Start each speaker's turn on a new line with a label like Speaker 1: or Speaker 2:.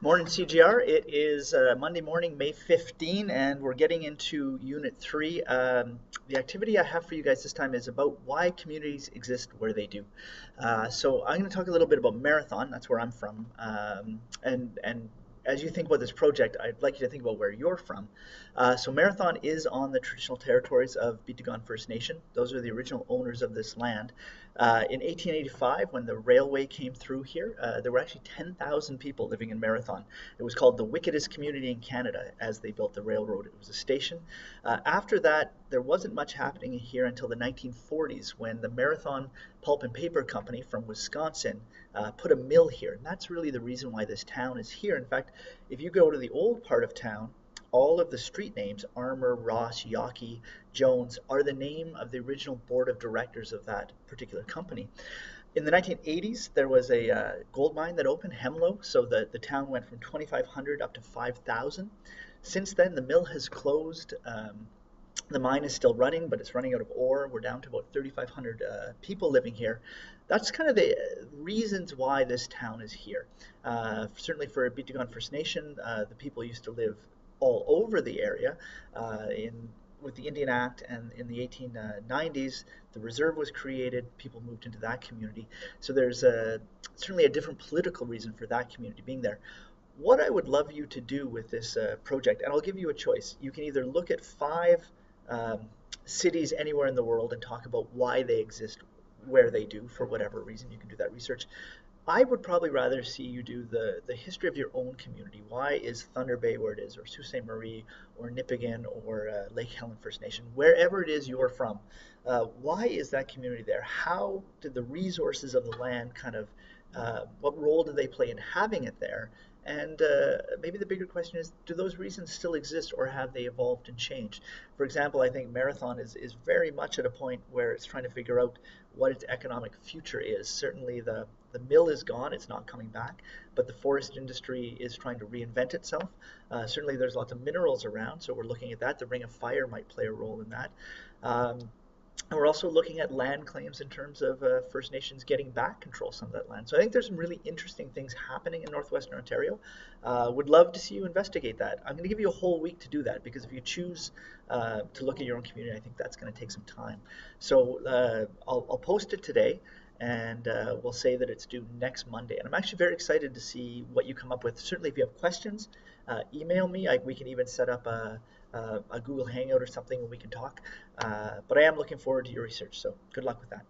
Speaker 1: Morning CGR. It is Monday morning, May 15, and we're getting into Unit 3. The activity I have for you guys this time is about why communities exist where they do. So I'm going to talk a little bit about Marathon. That's where I'm from. And as you think about this project, I'd like you to think about where you're from. So Marathon is on the traditional territories of Bitugan First Nation. Those are the original owners of this land. In 1885, when the railway came through here, there were actually 10,000 people living in Marathon. It was called the wickedest community in Canada as they built the railroad. It was a station. After that, there wasn't much happening here until the 1940s when the Marathon Pulp and Paper Company from Wisconsin put a mill here. And that's really the reason why this town is here. In fact, if you go to the old part of town, all of the street names, Armour, Ross, Yawkey, Jones, are the name of the original board of directors of that particular company. In the 1980s, there was a gold mine that opened, Hemlo, so the town went from 2,500 up to 5,000. Since then, the mill has closed. The mine is still running, but it's running out of ore. We're down to about 3,500 people living here. That's kind of the reasons why this town is here. Certainly for Bitugan First Nation, the people used to live all over the area. In with the Indian Act and in the 1890s, the reserve was created. People moved into that community. So there's certainly a different political reason for that community being there. What I would love you to do with this project, and I'll give you a choice. You can either look at five um, cities anywhere in the world and talk about why they exist where they do for whatever reason. You can do that research. I would probably rather see you do the history of your own community. Why is Thunder Bay where it is, or Sault Ste. Marie, or Nipigon, or Lake Helen First Nation, wherever it is you're from? Why is that community there? How did the resources of the land kind of, what role do they play in having it there? And maybe the bigger question is, do those reasons still exist or have they evolved and changed? For example, I think Marathon is very much at a point where it's trying to figure out what its economic future is. Certainly the mill is gone, it's not coming back, but the forest industry is trying to reinvent itself. Certainly there's lots of minerals around, so we're looking at that. The Ring of Fire might play a role in that. Um, and we're also looking at land claims in terms of First Nations getting back control of some of that land. So I think there's some really interesting things happening in northwestern Ontario. Would love to see you investigate that. I'm going to give you a whole week to do that because if you choose to look at your own community, I think that's going to take some time. So I'll post it today and we'll say that it's due next Monday. And I'm actually very excited to see what you come up with. Certainly if you have questions, email me. We can even set up a Google Hangout or something where we can talk. But I am looking forward to your research, so good luck with that.